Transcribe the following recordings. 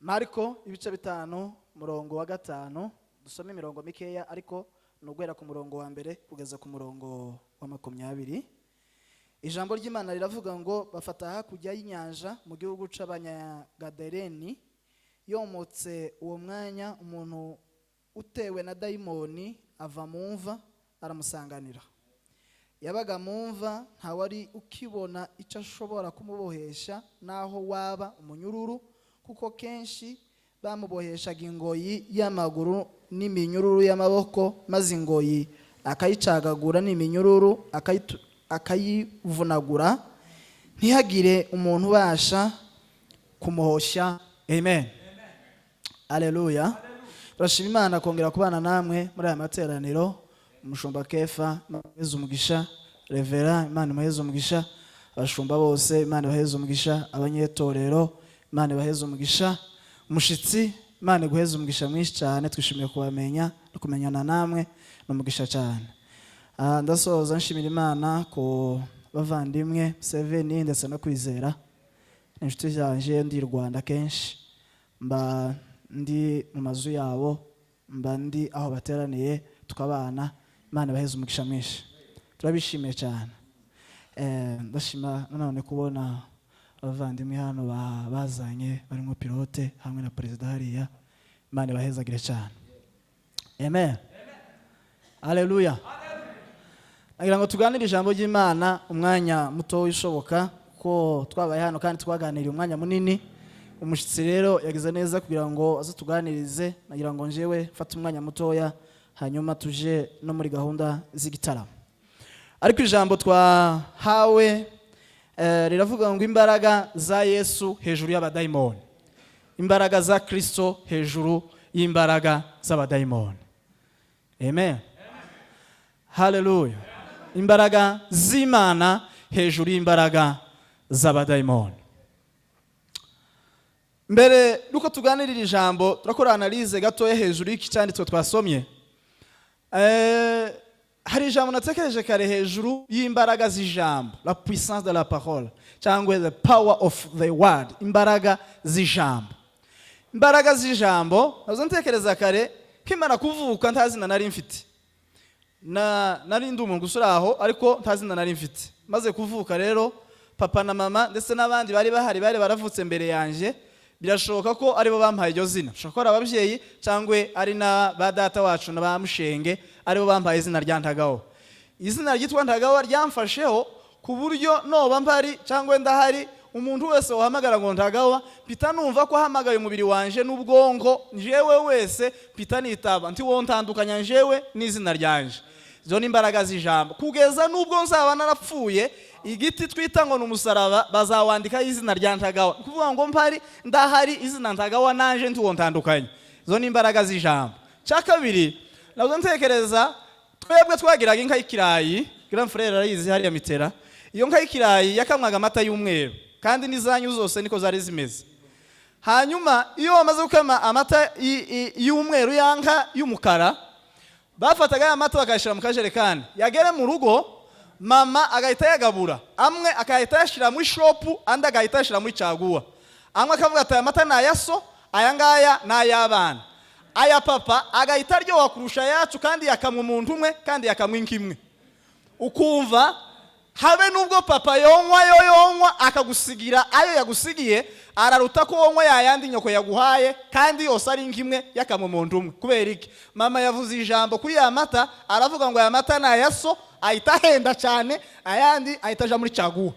Mariko ibice 5 murongo wa 5 dusome imirongo mikeya ariko nugwera ku murongo wa mbere kugeza ku murongo wa 20. Ijambo ry'Imana riravuga ngo bafata hakujya y'inyanja mu gihugu c'Abanyagadareni. Yomotse uwo mwanya umuntu utewe na daimoni ava mu mva aramusanganira. Yabaga mu mva ntawari ukibona icyo ashobora kumubohesha naho waba umunyururu, kuko kenshi bamuboheshaga ingoyi y'amaguru n'iminyururu y'amaboko, maze ingoyi akayicagagura n'iminyururu akayivunagura, ntihagire umuntu ubasha kumuhosha. Amen. Haleluya. Turashima Imana kongera kubana namwe muri aya materaniro. Umushumba Kefa Imana umugisha, Revera Imana umugisha, abashumba bose Imana umugisha, abanyetorero Imana umugisha, umushitsi Imana umugisha mwinshi cyane. Twishimiye kubamenya no kumenyana namwe, n'umugisha cyane. Ndasoza nshimira Imana ko bavandimwe Seveni ndetse no Kwizera inshuti zanje ndi Rwanda kenshi, mba ndi mu mazu yabo, mba ndi aho bateraniye tukabana. Imana umugisha mwinshi, turabishimiye cyane. Ndashima nanone kubona abavandimwe hano bazanye barimo pilote hamwe na perezida hariya. Imana bahezagire cyane. Amen. Haleluya. Nagira ngo tuganire ijambo ry'Imana umwanya muto wishoboka, ko twabaye hano kandi twaganiriye umwanya munini. Umushitsi rero yagize neza kugira ngo aze tuganirize. Nagira ngo njewe mfate umwanya mutoya hanyuma tuje no muri gahunda z'igitaramo. Ariko ijambo twahawe riravuga ngo imbaraga za Yesu hejuru y'abadayimoni, imbaraga za Kristo hejuru y'imbaraga z'abadayimoni. Amen. Haleluya. Imbaraga z'Imana hejuru y'imbaraga z'abadayimoni. Mbere nuko tuganirira ijambo turakora analyse gatoya hejuru y'iki cyanditswe twasomye. Hari ijambo natekereje kare hejuru y'imbaraga z'ijambo, la puissance de la parole, cyangwa the power of the word, imbaraga z'ijambo. Imbaraga z'ijambo nazo ntekereza kare kimara kuvuka ntazina nari mfite, nari ndi umuntu gusuraho ariko ntazina nari mfite. Maze kuvuka rero papa na mama ndetse n'abandi bari bahari bari baravutse mbere yanje, birashoboka ko aribo bampaye iryo zina. Shokora ababyeyi cyangwa ari na ba data wacu na ba mushenge aribo bampaye izina rya Ntagawa. Izina ryitwa Ntagawa ryamfasheho ku buryo noba mpari cyangwa ndahari, umuntu wese wahamagara ngo Ntagawa pita numva ko hamagaye umubiri wanje n'ubwonko, njewe wese pita nitaba nti wo ntandukanya njewe n'izina ryanje. Zo ni imbaraga z'ijambo, kugeza nubwo nzaba narapfuye igiti twita ngo n'umusaraba bazawandika izina rya Ntagawa, kuvuga ngo mpari ndahari izina Ntagawa nanje ntiwo ntandukanye. Zo ni imbaraga z'ijambo. Cya kabiri nazo ntekereza, twebwe twagiraga inka y'ikirayi, grand frère arayizi hariya Mitera. Iyo nka y'ikirayi yakamwaga amata y'umweru, kandi n'izanyu zose niko zari zimeze. Hanyuma iyo bamaze gukama amata y'umweru yanka y'umukara, bafataga ya mata bakayashira mu kajerekani, yagere mu rugo mama agahita yagabura, amwe akahita yashira mu shopu, andi agahita yashira mu caguwa. Amwe akavuga ati aya mata na yaso, aya ngaya na y'abana, aya papa agahita aryoha kurusha yacu, kandi yakamwa umuntu umwe kandi yakamwa inka imwe. Ukumva habe nubwo papa yonywa akagusigira ayo yagusigiye, araruta ko wonywa yayandi nyoko yaguhaye kandi yose ari inka imwe yakamwa umuntu umwe. Kubera iki? Mama yavuze ijambo kuri ya mata, aravuga ngo aya mata na yaso, ahita henda cyane, ayandi ahita aja muri caguwa.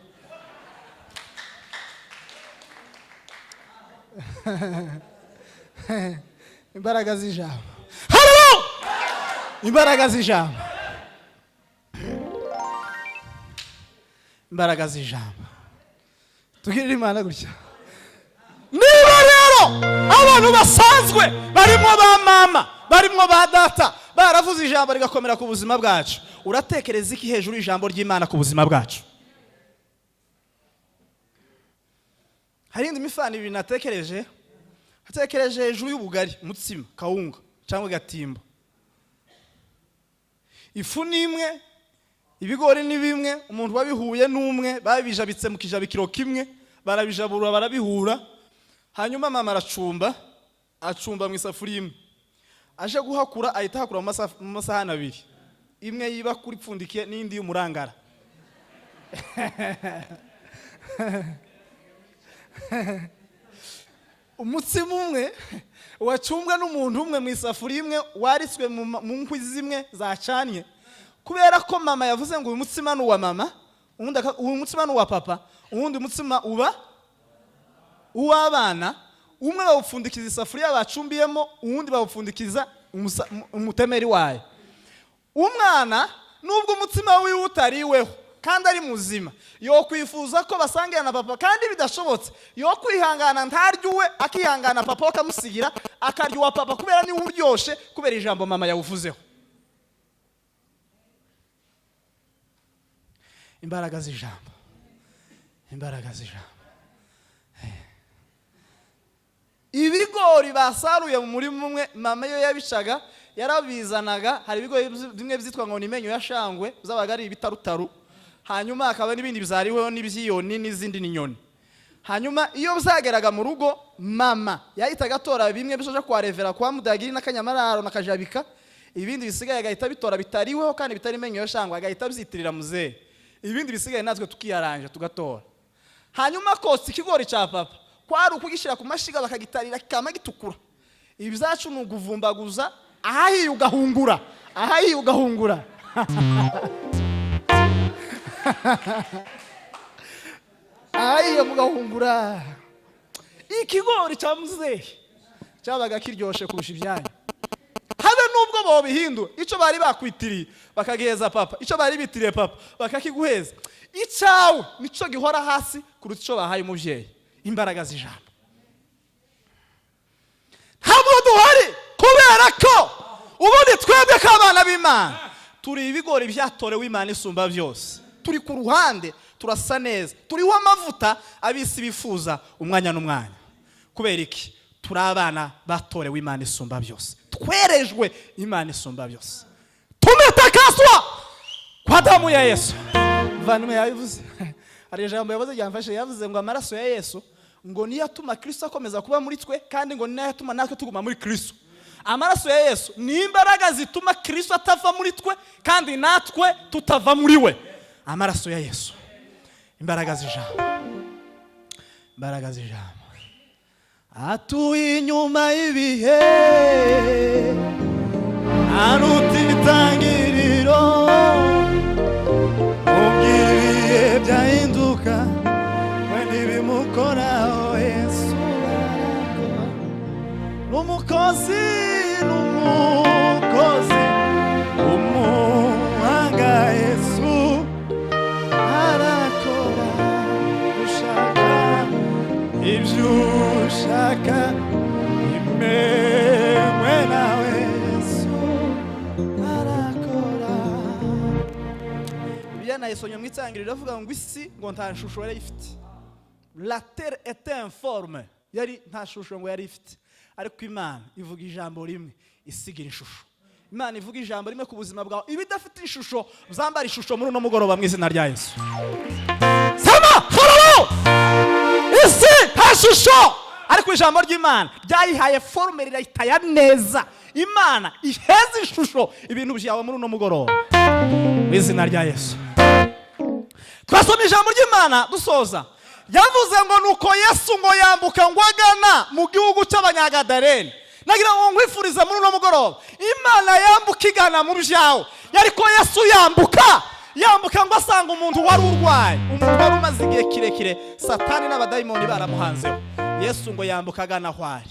Imbaraga z'ijambo. Haleluya! Imbaraga z'ijambo. Imbaraga z'ijambo. Tugirira Imana gutya. Niba rero abantu basanzwe barimo ba mama, barimo ba data, baravuze ijambo rigakomera ku buzima bwacu, uratekereza iki hejuru y'ijambo ry'Imana ku buzima bwacu? Hari indi mifano ibintu natekereje hejuru y'ubugari, umutsima, kawunga cyangwa gatimba. Ifu ni imwe, ibigori ni bimwe, umuntu wabihuye n'umwe, babijabitse mu kijabikiro kimwe, barabijabura barabihura, hanyuma mama acumba mu isafuriya imwe, aje guhakura ahita ahakura mu masahani abiri, imwe yiba kuri pfundikiye n'indi y'umurangara. Umutsima umwe wacumbwa n'umuntu umwe mu isafuriya imwe waritswe mu nkwi zimwe zacanye, kubera ko mama yavuze ngo uyu mutsima ni uwa mama, uyu mutsima ni uwa papa, uwundi mutsima uba uw'abana. Umwe bawupfundikiza isafuriya bacumbiyemo, uwundi bawupfundikiza umutemeri wayo. Umwana nubwo umutsima wiwe utariweho kandi ari muzima, yo kwifuza ko basangira na papa, kandi bidashobotse yo kwihangana ntarya uwe, akihangana papa akamusigira, akarya uwa papa kubera niwe uryoshe, kubera ijambo mama yawuvuzeho. Imbaraga z'ijambo. Ibigori basaruye mu murima umwe, mama yo yabicaga yarabizanaga. Hari ibigori bimwe byitwa ngo ni menyo ya shangwe, zabaga ari ibitarutaru, hanyuma akaba n'ibindi bizariweho n'ibyiyoni n'izindi n'inyoni. Hanyuma iyo byageraga mu rugo, mama yahitaga atora bimwe bishoje kwa revera kwa mudagiri n'akanyamararo n'akajabika, ibindi bisigaye agahita bitora bitariweho kandi bitari menyo ya shangwe, agahita byitirira muzehe. Ibindi bisigaye natwe tukiyaranja tugatora. Hanyuma kotsa ikigori cya papa kwari ukugishira ku mashiga bakagitarira kikama gitukura. Ibi byacu ni uguvumbaguza, ahahiye ugahungura. Ahahiye mugahungura. Ikigori cya muzehe cyabaga kiryoshe kurusha ibyanyu. Habe nubwo bobihindura, icyo bari bakwitiriye bakagiheza papa, icyo bari bitiriye papa bakakiguheza, icyawe nico gihora hasi kuruta icyo bahaye umuvyeyi. Imbaraga z'ijambo. Ntabwo duhari kubera ko ubundi twebwe k'abana b'Imana turi ibigori byatorewe Imana isumba byose. Turi ku ruhande, turasa neza, turiho amavuta abisi bifuza umwanya n'umwanya. Kubera iki? Turi abana batorewe Imana isumba byose, twerejwe Imana isumba byose, tumetakaswa kwa damu ya Yesu. Vanwe yabivuze, hari ijambo yavuze ryamfashe, yavuze ngo amaraso ya Yesu ngo niyo atuma Kristo akomeza kuba muri twe, kandi ngo niyo atuma natwe tuguma muri Kristo. Amaraso ya Yesu ni imbaraga zituma Kristo atava muri twe kandi natwe tutava muri we. Amaraso ya Yesu. Imbaraga z'ijambo. Atuye inyuma y'ibihe, aruta ibitangiriro, ubw'ibihe byahinduka we ntibimukoraho. Yesu arakora, n'umukozi umuhanga. Yesu arakora, ushaka ibyo ushaka imewe nawe. Yesu arakora. Bibiliya yasomye mu itangiriro iravuga ngo isi ngo nta shusho yari ifite. La terre était informe, yari nta shusho ngo yari ifite, ariko Imana ivuga ijambo rimwe isigira ishusho. Imana ivuga ijambo rimwe ku buzima bwawe, ibidafite ishusho uzambara ishusho muri uno mugoroba mu izina rya Yesu. Sama horo isi nta shusho, ariko ijambo ry'Imana ryayihaye forme rirayitaya neza. Imana iheza ishusho ibintu byawe muri uno mugoroba mu izina rya Yesu. Twasomye ijambo ry'Imana dusoza, yavuze ngo nuko Yesu ngo yambuka ngo agana mu gihugu cy'Abanyagadaleni. Nagira ngo nkwifurize muri uno mugoroba Imana yambuka igana mu byawe. Yariko Yesu yambuka ngo asanga umuntu wari urwaye, umuntu wari umaze igihe kirekire Satani n'abadayimoni baramuhanzeho. Yesu ngo yambuka agana ahwari.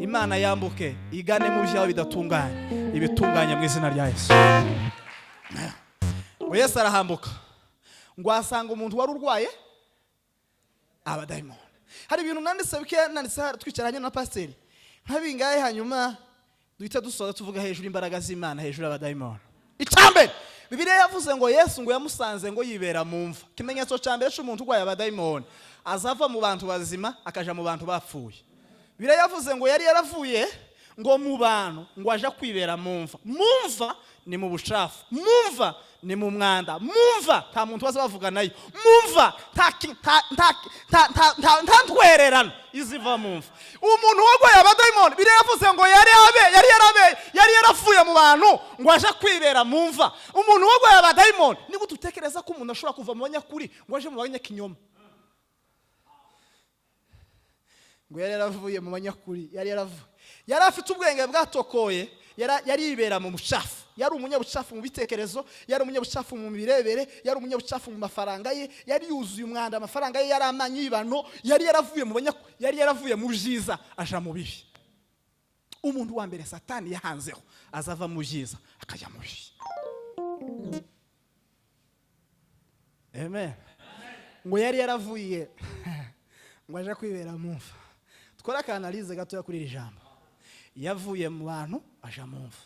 Imana yambuke igane mu byawe bidatunganye, ibitunganye mu izina rya Yesu. Ngo Yesu arahambuka ngo asanga umuntu wari urwaye abadayimoni. Hari ibintu nanditse twicaranye na pasiteri nk'abingahe, hanyuma duhita dusoza tuvuga hejuru imbaraga z'Imana, hejuru abadayimoni. Icambere Bibiliya yavuze ngo Yesu ngo yamusanze ngo yibera mu mva. Kimenyetso cyambere cy'umuntu urwaye abadayimoni, azava mu bantu bazima akaja mu bantu bapfuye. Bibiliya yavuze ngo yari yaravuye ngo mu bantu ngo aje kwibera mumva ni mu bucafu, mumva ni mu mwanda, mumva nta muntu waza bavuga nayo, mumva nta ntwererano iziva mumva. Umuntu wagoye abadayimoni bire yavuze ngo yari yaravuye mu bantu ngo aje kwibera mumva. Umuntu wagoye abadayimoni ni gututekereza ko umuntu ashobora kuva mu banyakuri ngo aje mu banyakinyoma. Ngo yari yaravuye mu banyakuri, yari afite ubwenge bwatokoye, yari yibera mu bucafu, yari umunyabucafu mu bitekerezo, yari umunyabucafu mu birebere, yari umunyabucafu mu mafaranga ye, yari yuzuye umwanda, amafaranga ye yari amanyibano, yari yaravuye mu banyakuri, yari yaravuye mu byiza aja mu bibi. Umuntu wa mbere Satani yahanzeho azava mu byiza akajya mu bibi. Amen. Ngo yari yaravuye ngo aje kwibera mumva. Tukora kanalize gato kuri iri jambo. Yavuye mu bantu aja mumva.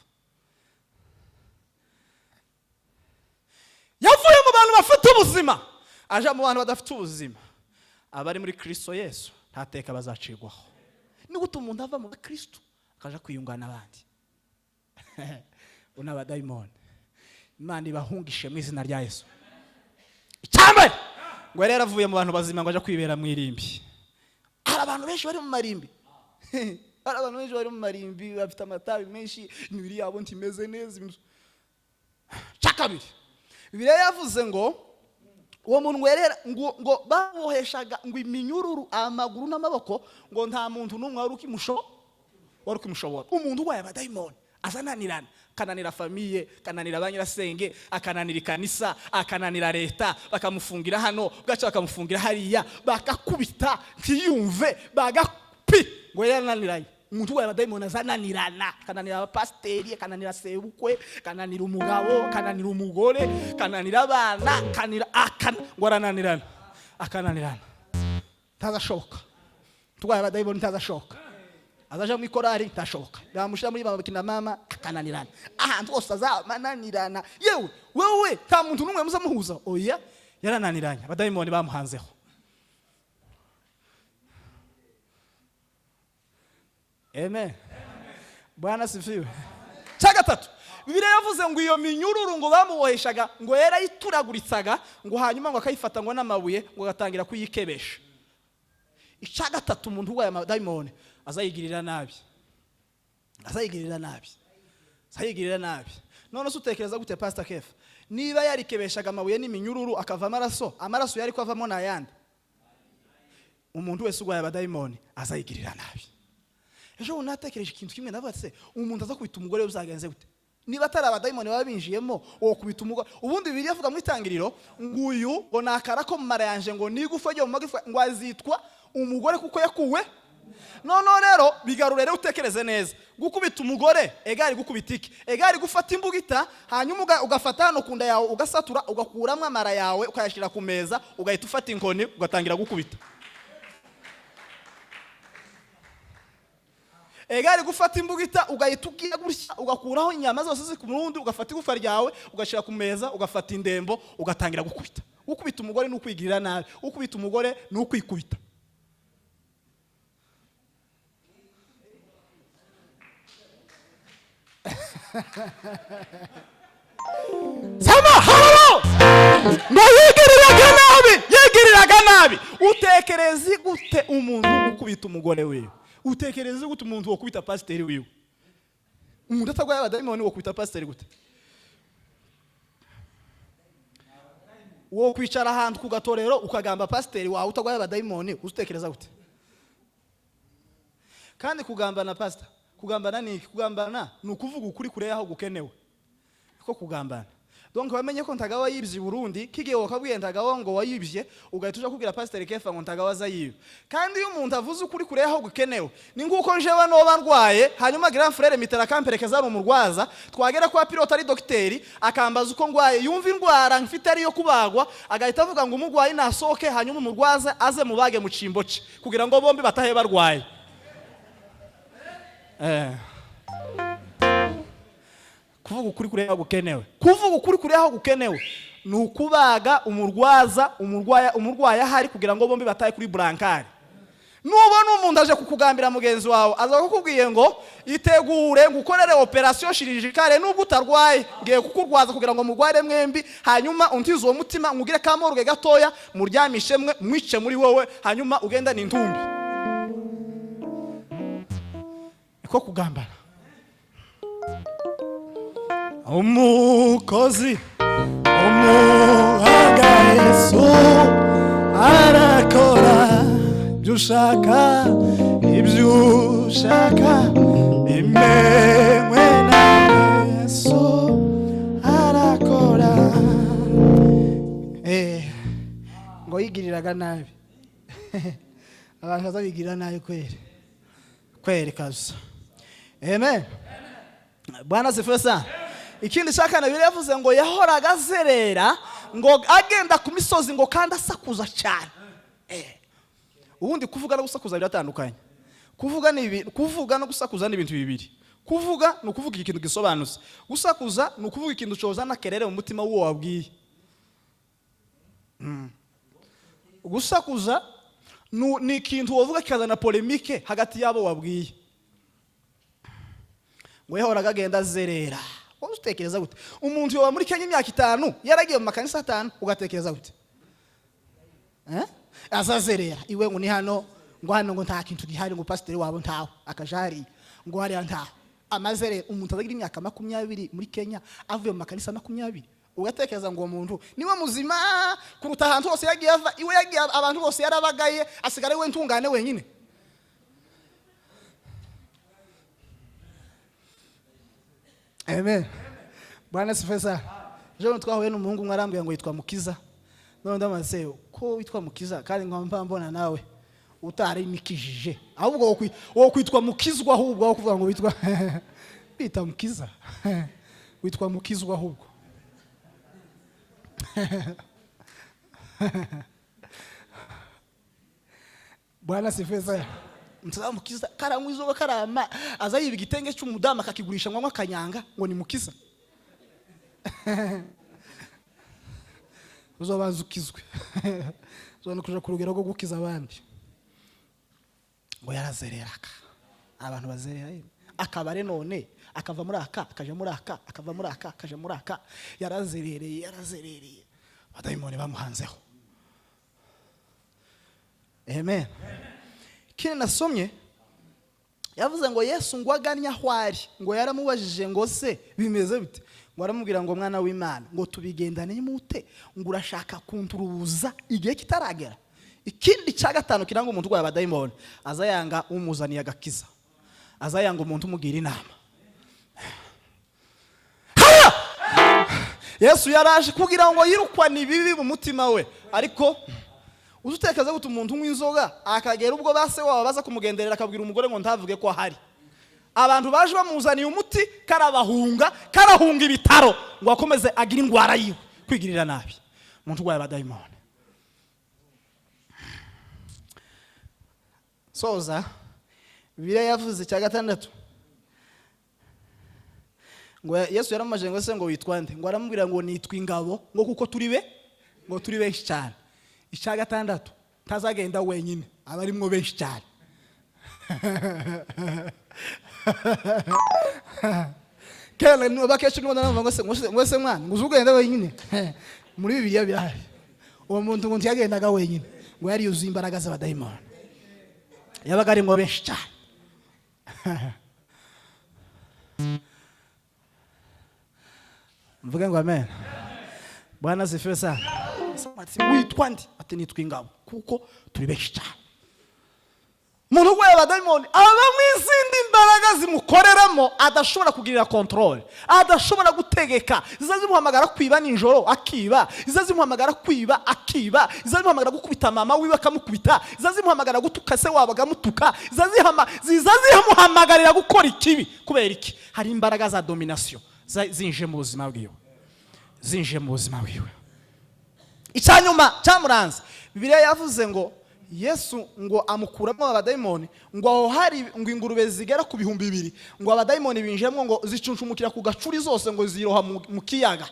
Yavuye mu bantu bafite ubuzima aja mu bantu badafite ubuzima. Abari muri Kristo Yesu ntateka bazacirwaho. Ni gute umuntu ava mu Kristo akaja kwiyungana n'abandi? Una badayimoni. Imana ibahungishe mu izina rya Yesu. Icyambe ngo yari yaravuye mu bantu bazima ngo aje kwibera mu irimbi. Hari abantu benshi bari mu marimbi. Hari abantu benshi bari mu marimbi bafite amatabi menshi, imibiri yabo ntimeze neza. Cyakabiri Bibiliya yavuze ngo uwo muntu werera ngo baboheshaga ngo iminyururu amaguru n'amaboko ngo nta muntu n'umwe wari ukimushobora. Umuntu waye abadayimoni azananirana, kananira famiye, kananira abanyirasenge, akananira ikanisa, akananira leta, bakamufungira hano, gacha bakamufungira hariya, bakakubita ntiyumve, bagapi ngo yananiranye. Umuntu waye abadayimoni azananirana, kananira abapasteri, kananira sebukwe, kananira umugabo, kananira umugore, kananira abana, ngo arananirana, akananirana. Tazashoboka. Tuwaye abadayimoni tazashoboka. Azaja mu ikorari tashoboka. Yamushira muri babakina mama akananirana. Ahantu hose azamananirana. Yewe wewe nta muntu numwe muzamuhuza. Oya yarananiranye. Abadayimoni bamuhanzeho. Amen. Bwana sifiwe. Cyagatatu. Bibiliya yavuze ngo iyo minyururu ngo bamuboheshaga ngo yarayituraguritsaga ngo hanyuma ngo akayifata ngo n'amabuye ngo gatangira kuyikebesha. Icyagatatu umuntu waye abadayimoni azayigirira nabi. None utekereza gute Pastor Kefa? Niba yarikebeshaga amabuye n'iminyururu akava amaraso yari kwavamo nayandi. Umuntu wese ugwaye abadayimoni azayigirira nabi. Ejo unatekereje ikintu kimwe ndabatse umuntu aza kubita umugore uzagenze gute? Niba atari abadayimoni babinjiyemo wo kubita umugore. Ubundi Bibiliya avuga mu itangiriro nguyu ngo nakara ko mu mara yanje ngo nigufa ryo mu magufwa ngo azitwa umugore kuko yakuwe. None rero bigarure rero utekereze neza. Gukubita umugore egari gukubita iki? Egari gufata imbugita hanyuma ugafata hano kunda yawe ugasatura ugakuramwe amara yawe ukayashira ku meza ugahita ufata inkoni ugatangira gukubita. Egari gufata imbugita ugahita ugiye gutya ugakuraho inyama zose ziri ku murundi ugafata igufa ryawe ugashira ku meza ugafata indembo ugatangira gukubita. Ukubita umugore n'ukwigirira nabi. Ukubita umugore n'ukwikubita. Sama halo ngo yigiriraga nabi. Utekereze gute umuntu ukubita umugore wewe? Utekereze gute umuntu ukubita pasiteri wewe? Umuntu atagwaye abadayimoni ukubita pasiteri gute? Wo kwicara ahantu ku gatorero ukagamba pasiteri wawe utagwaye abadayimoni utekereza gute? Kandi kugambana pastor, kugambana ni iki? Kugambana ni ukuvuga ukuri kure yaho gukenewe. Ko kugambana. Donc bamenye ko ntagawa yibye Burundi, kigiye wakabwiye ntagawa ngo wayibye, ugahita uja kubwira Pastor Kefa ngo ntagawa zayibe. Kandi iyo umuntu avuze ukuri kure yaho gukenewe, ni nguko njewe no barwaye, hanyuma grand frère Mitera kamperekeza ari umurwaza, twagera kwa pilote ari docteur, akambaza uko ngwaye, yumva indwara mfite ari yo kubagwa, agahita avuga ngo umurwayi nasoke, hanyuma umurwaza aze mubage mu cimboce, kugira ngo bombi batahe barwaye. Kuvuga ukuri kure yaho gukenewe. Kuvuga ukuri kure yaho gukenewe ni ukubaga umurwaza umurwaya ahari kugira ngo bombi bataye kuri brancard. nubona umuntu aje kukugambira mugenzi wawe aza kukubwiye ngo itegure ngukorere operation chirurgicale nubwo utarwaye ngiye kukurwaza kugira ngo murware mwembi hanyuma untize uwo mutima ngugire kamoruge gatoya muryamishe mwe mwice muri wowe hanyuma ugenda n'intumbi iko kugambana umukozi umuhanga Yesu arakora Jushaka imewe na Yesu arakora ngo yigiriraga nabi abantu bazabigirira nabi kweri kaza amen Bwana sifiwe sana. Ikindi cyakana bire yavuze ngo yahoraga azerera ngo agenda ku misozi ngo kandi asakuza cyane ubundi kuvuga no gusakuza biratandukanye. Kuvuga no gusakuza ni ibintu bibiri. Kuvuga no kuvuga ikintu gisobanutse. Gusakuza no kuvuga ikintu cyozana kerere mu mutima w'uwo wabwiye. Gusakuza ni ikintu wovuga kikazana polemique hagati yabo wabwiye. Ngo yahoraga agenda azerera. Wowe utekereza gute? Umuntu yoba muri Kenya imyaka 5 yaragiye mu makanisa 5 ugatekereza gute? Azazerera iwe ngo ni hano ngo nta kintu gihari ngo pastor wabo ntaho akajari ngo hari ntaho amazere umuntu azagira imyaka 20 muri Kenya avuye mu makanisa 20 ugatekereza ngo umuntu niwe muzima kuruta ahantu hose yagiye ava iwe yagiye abantu bose yarabagaye asigara we ntungane wenyine. Amen. Bwana sifesa. Jewe twahuye n'umuhungu mwarambwiye ngo yitwa Mukiza. None ndamaze ko witwa Mukiza kandi nkwamba mbona nawe utari mikijije. Ahubwo wo kwitwa Mukizwa ahubwo aho kuvuga ngo witwa bita Mukiza. Witwa Mukizwa ahubwo. Bwana sifesa. Mtsaza Mukiza karamwizo karama azayiba igitenge cy'umudama akakigurisha ngo akanyanga ngo ni Mukiza. Uzobanza ukizwe. Zone kuja ku rugero rwo gukiza abandi. Ngo yarazereraka. Abantu bazerera akabare none akava muri aka akaje muri aka akava muri aka akaje muri aka yarazerereye. Badayimoni bamuhanzeho. Amen. Kine nasomye yavuze ngo Yesu ngo aganya hwari ngo yaramubajije ngo se bimeze bite ngo aramubwira ngo mwana w'Imana ngo tubigendane mute ngo urashaka kunturubuza igihe kitaragera. Ikindi cya gatanu kiranga umuntu gwa abadayimoni azayanga umuzaniye agakiza azayanga umuntu umugira inama. Yesu yaraje kugira ngo yirukwa nibibi mu mutima we ariko uzutekeza gute umuntu nk'inzoga akagera ubwo base wabo baza kumugenderera akabwira umugore ngo ntavuge ko hari abantu baje bamuzaniye umuti karahunga ibitaro ngo akomeze agira ingwara yiwe kwigirira nabi umuntu gwa abadayimoni. Soza Bibiliya yavuze cya gatandatu ngo Yesu yaramaje ngo se ngo witwa nde ngo aramubwira ngo nitwa ingabo ngo kuko turi benshi cyane. Icya gatandatu tazagenda wenyine abarimwo benshi cyane. Kele no bakesho no namba ngo se mwana ngo uzugenda wenyine muri Bibiliya birahari uwo muntu ngo ntiyagendaga wenyine ngo yari yuzuye imbaraga z'abadayimoni yabaga arimwo benshi cyane. Mvuge ngo amen. Bwana sifiwe sana. Witwa ndi ati nitwa ingabo kuko turi benshi cyane. Umuntu gwa abadayimoni aba mwizindi imbaraga zimukoreramo adashobora kugirira control adashobora gutegeka zizazimuhamagara kwiba ninjoro akiba zizazimuhamagara kwiba akiba zizazimuhamagara gukubita mama wiwe akamukubita zizazimuhamagara gutuka se wabaga mutuka zizazimuhamagarira gukora ikibi kubera iki hari imbaraga za domination zinje mu buzima bwiwe Icyanyuma cyamuranze Bibiliya yavuze ngo Yesu ngo amukuramo abadayimoni ngo aho hari ngo ingurube zigera ku 2,000 ngo abadayimoni binjemo ngo zicunshumukira ku gacuri zose ngo ziroha mu kiyaga.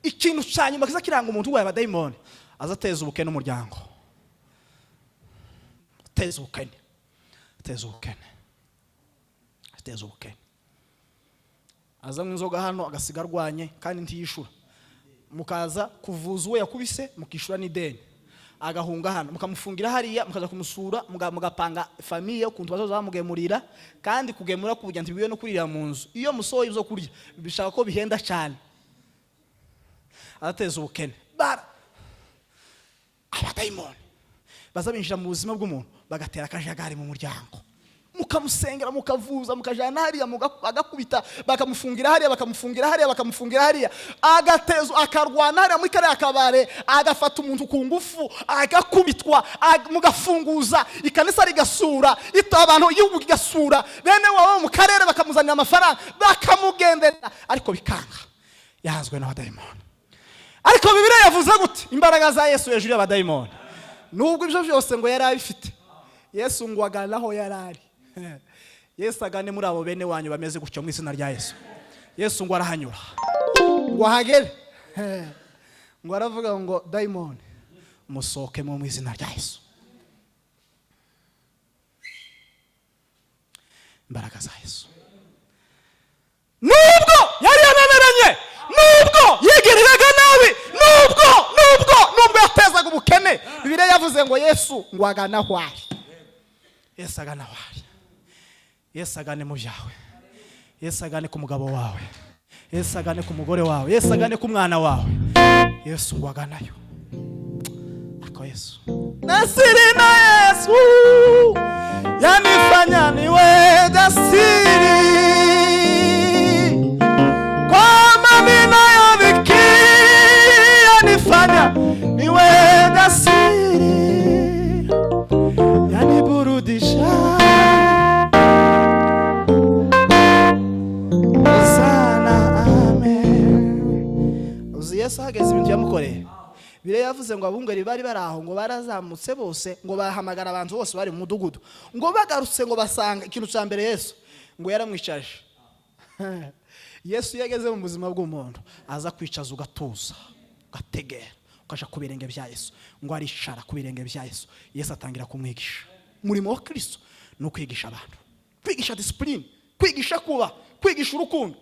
Ikintu cyanyuma kiza kiranga umuntu w'abadayimoni azateza ubukene n'umuryango ateza ubukene, azanywa inzoga hano agasiga arwanye kandi ntiyishura, mukaza kuvuza uwo yakubise mukishura n'ideni, agahunga hano mukamufungira hariya, mukaza kumusura mugapanga famiye ukuntu bazoza bamugemurira, kandi kugemura kuburya ntibiwe no kurira mu nzu. Iyo musohoye ibyo kurya bishaka ko bihenda cyane, ateza ubukene. Abadayimoni bazabinjira mu buzima bw'umuntu bagatera akajagari mu muryango, mukamusengera mukavuza mukajana hariya agakubita, bakamufungira hariya agatezo akarwana hariya muri kare akabare, agafata umuntu ku ngufu agakubitwa, mugafunguza ikanisa rigasura, abantu igihugu kigasura, bene wabo mu karere bakamuzanira amafaranga bakamugendera, ariko bikanga, yanzwe n'abadayimoni. Ariko Bibiliya yavuze gute? Imbaraga za Yesu hejuru y'abadayimoni. Nubwo ibyo byose ngo yari abifite, Yesu ngo aganaho yarari. Yesu agane muri abo bene wanyu bameze gutyo mu izina rya Yesu. Yesu ngo arahanyura, ngo ahagere, ngo aravuga ngo dayimoni musohoke mu izina rya Yesu. Imbaraga za Yesu. Nubwo yari yanameranye, nubwo yegereraga nabi, nubwo yatezaga ubukene, Bibiliya yavuze ngo Yesu ngo aganaho ari. Yesu aganaho ari. Yesu agane mu byawe, Yesu agane ku mugabo wawe, Yesu agane ku mugore wawe, Yesu agane ku mwana wawe, Yesu ngo aganayo. Ako Yesu nasiri na Yesu yanifanya niwe jasiri, kwa mamina ya viki yanifanya niwe jasiri, yaniburudisha Yesu hageze ibintu yamukoreye. Bibiliya yavuze ngo abungeri bari baraho ngo barazamutse bose, ngo bahamagara abantu bose bari mu mudugudu, ngo bagarutse ngo basanga ikintu cya mbere Yesu ngo yaramwicaje. Yesu yageze mu buzima bw'umuntu aza kwicaza ugatuza, ugategera, ukaja ku birenge bya Yesu, ngo aricara ku birenge bya Yesu. Yesu atangira kumwigisha. Umurimo wa Kristo ni ukwigisha abantu, kwigisha discipline, kwigisha kuba, kwigisha urukundo.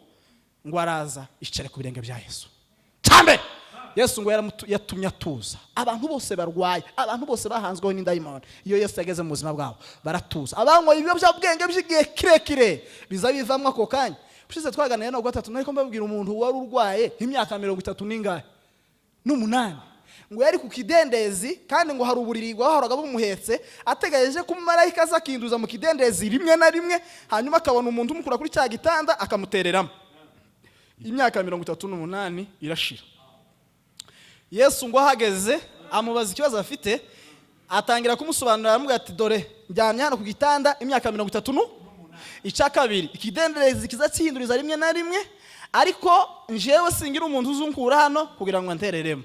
Ngo araza icare ku birenge bya Yesu. Tambe Yesu ngo yatumye atuza. Abantu bose barwaye, abantu bose bahanzweho n'indayimoni, iyo Yesu yageze mu buzima bwabo baratuza. Abanywa ibyo byabwenge by'igihe kirekire biza bivamwe ako kanya. Ushize twaganira no gatatu, nariko mbabwira umuntu wari urwaye imyaka 38 ngo yari ku kidendezi, kandi ngo hari uburiri bwahoraga bumuhetse, ategereje ko umumarayika azakinduza mu kidendezi rimwe na rimwe, hanyuma akabona umuntu umukura kuri cya gitanda akamutereramo. Imyaka 38 irashira. Yesu ngo ahageze amubaza ikibazo afite, atangira kumusobanurira, aramubwira ati dore njyamye hano ku gitanda imyaka 38. Icya kabiri ikidendezi kizatsihinduriza rimwe na rimwe, ariko njewe singira umuntu uzunkura hano kugira ngo ntereremo.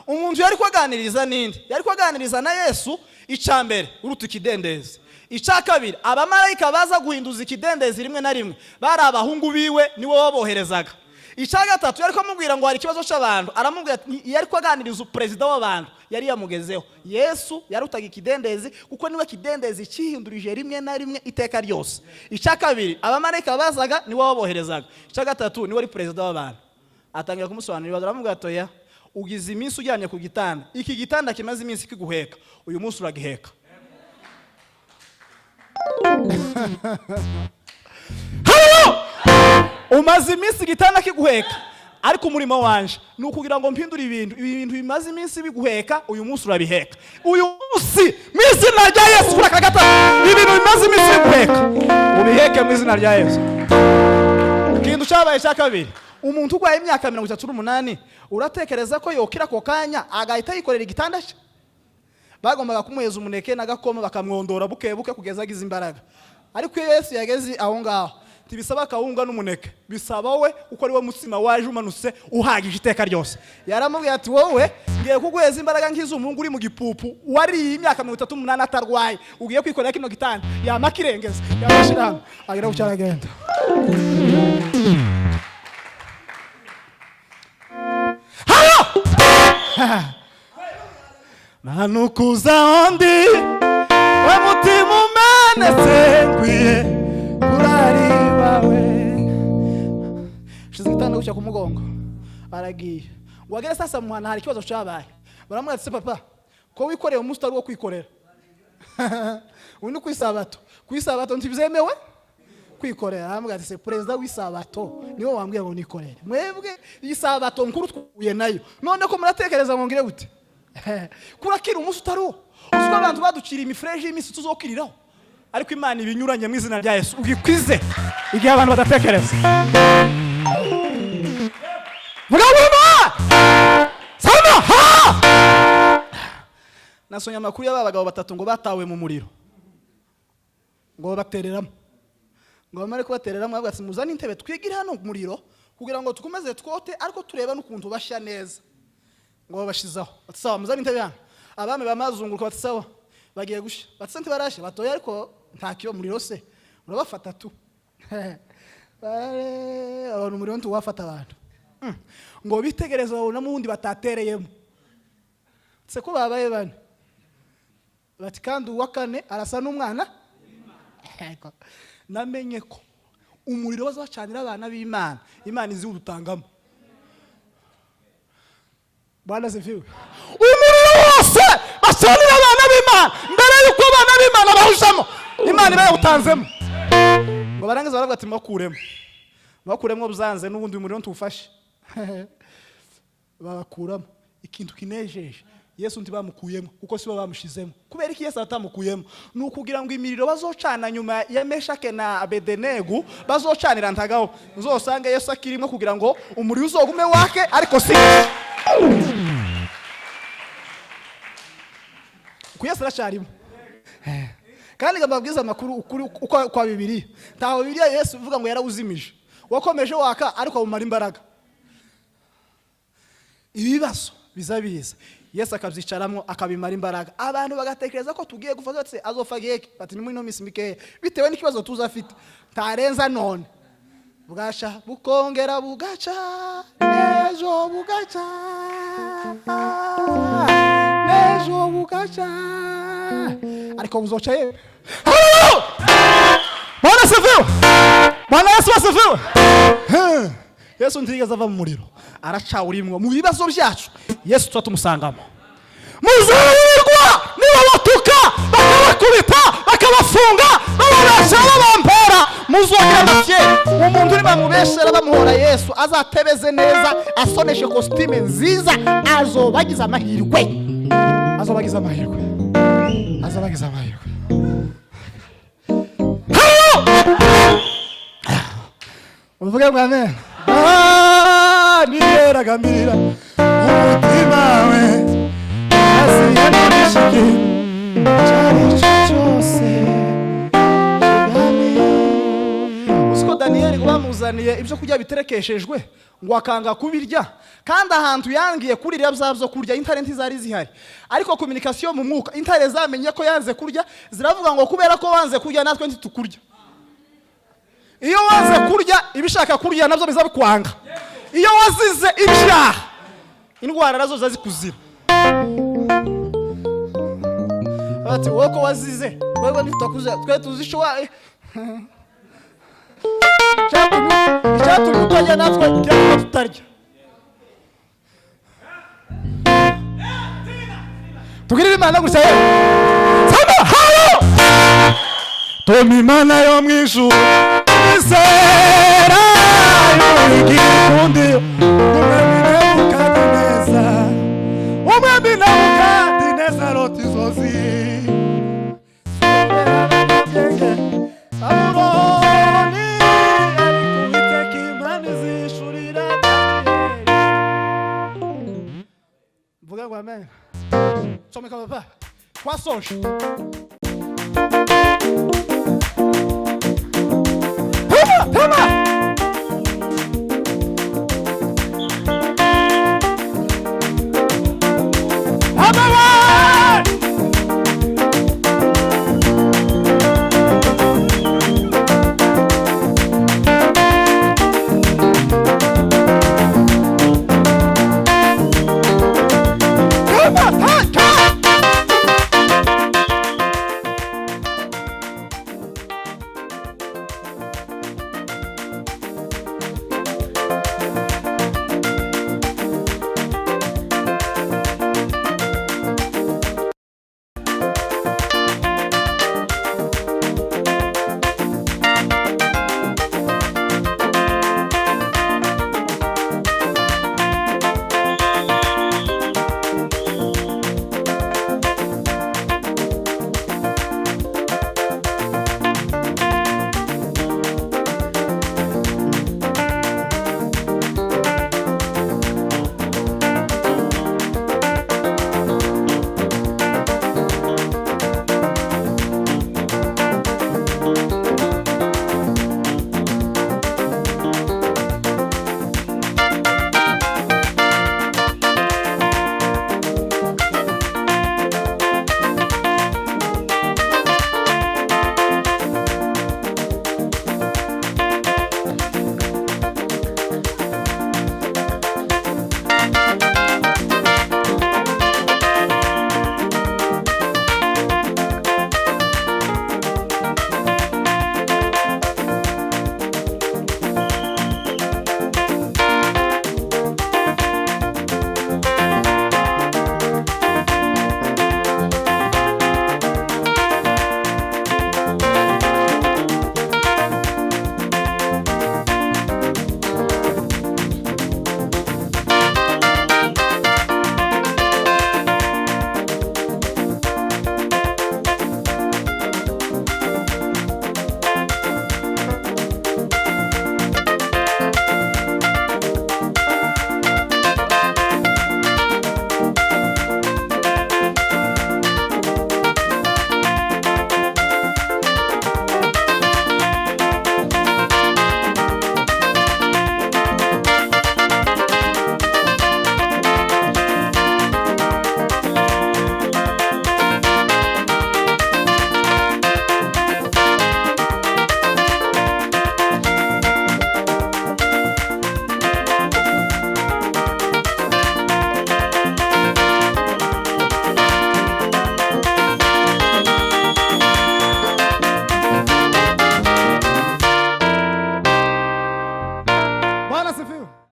Umuntu yari kwaganiriza ninde? Yari kwaganiriza na Yesu. Icya mbere uruta ikidendezi. Icya kabiri abamarayika baza guhinduza ikidendezi rimwe na rimwe bari abahungu biwe, niwe waboherezaga. Icya gatatu yari kumubwira ngo hari ikibazo cy'abantu, aramubwira yari kwaganiriza uperezida w'abantu, yari yamugezeho. Yesu yarutaga ikidendezi kuko niwe kidendezi cyihindurije rimwe na rimwe iteka ryose. Icya kabiri abamarayika bazaga niwe waboherezaga. Icya gatatu niwe ari perezida w'abantu. Atangira kumusobanurira, aramubwira atoya, ugize iminsi ujyanye ku gitanda, iki gitanda kimaze iminsi kiguheka, uyu munsi uragiheka. Umaze iminsi gitanda kiguheka, ariko umurimo wanje ni ukugira ngo mpindure ibintu bimaze iminsi biguheka, uyu munsi urabiheka. Uyu munsi mu izina rya Yesu urakagata ibintu bimaze iminsi biguheka, ubiheke mu izina rya Yesu. Ikintu cyabaye cya kabiri, umuntu urwaye imyaka 38, uratekereza ko yokira ako kanya agahita yikorera igitanda cye? Bagombaga kumuheza umuneke n'agakoma bakamwondora buke kugeza agize imbaraga. Ariko Yesu yageze aho ngaho, tibisaba kawunga n'umuneke, bisaba we uko ari we mutsima waje umanutse uhagije iteka ryose. Yaramubwiye ati wowe ngiye kuguheza imbaraga nk'iz'umungu uri mu gipupu, wari imyaka 38 atarwaye, ugiye kwikorera kino gitanda, yamakirengeza yabashirana agira ucyaragenda. Manukuza ondi we mutima wamenetse nkwiye kurari bawe. Shize igitanda gucya ku mugongo aragiye. Wagere sasa muhana hari ikibazo cyabaye. Baramubwira ati papa ko wikoreye umunsi utari wo kwikorera. Undi kwisabato. Kwisabato ntibyemewe kwikorera. Aramubwira ati se perezida w'isabato niwe wambwiye ngo nikorere. Mwebwe isabato nkuru twahuye nayo. None ko muratekereza ngo ngire gute? Kurakira umunsi utari wo. Uziko abantu baducira imifreje y'imisi tuzokiriraho. Ariko Imana ibinyuranye mu izina rya Yesu ugikwize igihe abantu badatekereza. Sama ha! Nasonye amakuru y'abagabo batatu ngo batawe mu muriro. Ngo batereramo. Ngo bamare kubatereramo bavuga ati muzane intebe twigira hano ku muriro kugira ngo tukomeze twote ariko tureba n'ukuntu bashya neza. Ngo babashizaho. Batsawa muzane intebe hano. Abami bamazunguruka batsawa. Bagiye gushya. Batsante barashe batoye ariko nta kiyo muriro se. Urabafata tu. Abantu muriro ntu wafata abantu. Ngo bitegereza babona mu wundi batatereyemo. Se ko babaye bane. Bati kandi uwakane arasa n'umwana. Namenye ko umuriro bazacanira abana b'Imana. Imana izi udutangamo. Bwana sefiwe. Umuriro wose bacanira abana b'Imana. Mbere yuko abana b'Imana bahushamo. Imana ibaye utanzemo. Ngo barangiza baravuga ati makuremo. Makuremo buzanze n'ubundi umuriro ntufashe. Bakuramo ikintu kinejeje. Yesu ntibamukuyemo kuko sibo bamushizemo. Kubera iki Yesu atamukuyemo? Nukugira ngo imiriro bazocana nyuma ya Meshake na Abedenego bazocanira ntagaho. Uzosanga Yesu akirimo kugira ngo umuriro uzogume wake ariko si. Ku Yesu aracyarimo. Kandi ngababwiza amakuru ukuri kwa Bibiliya. Ntaho Bibiliya Yesu uvuga ngo yarawuzimije. Wakomeje waka ariko umara imbaraga. Ibibazo bizabiza. Yesu akabyicaramo akabimara imbaraga. Abantu bagatekereza ko tugiye gufata ati azofageke bati ni muri no misi mike bitewe n'ikibazo tuzafite. Tarenza none. Bugasha bukongera bugaca nejo bugaca. Nejo bugaca. Ariko buzoca yewe. Bwana sefiwe. Bwana Yesu sefiwe. Yesu ntigeze ava mu muriro. Aracawurimwe mu bibazo byacu. Yesu tumusangammo. Muzahirwa niba batuka bakabakubita bakabafunga babasha babampera muzogira amafye. Umuntu uri bamubeshera bamuhora Yesu azatebeze neza asoneshe costume nziza azobagiza amahirwe. Azobagiza amahirwe. Azobagiza amahirwe. Uvuge ngo amen. Niragambira umutima we asiye n'ishiki cyari cyose Usiko Daniel ngo bamuzaniye ibyo kurya biterekeshejwe ngo akanga kubirya kandi ahantu yangiye kurira byabyo kurya internet zari zihari ariko communication mu mwuka internet zamenye ko yanze kurya ziravuga ngo kubera ko wanze kurya natwe ntitukurya. Iyo wanze kurya ibishaka kurya nabyo bizabikwanga. Iyo wazize ibyaha indwara nazo zazikuzira. Ati woko wazize wewe ntitakuze twe tuzishowa. Cyatu mutoya natwe cyangwa tutarya. Tugirire Imana gusa yewe. Sama hayo. Tomi Imana yo mwijuru. Isera y'igikundi umwami Nebukadineza rota izozi Babuloni ariko Uwiteka Imana izishurira Mvuga ngo amen. Someka papa twasoje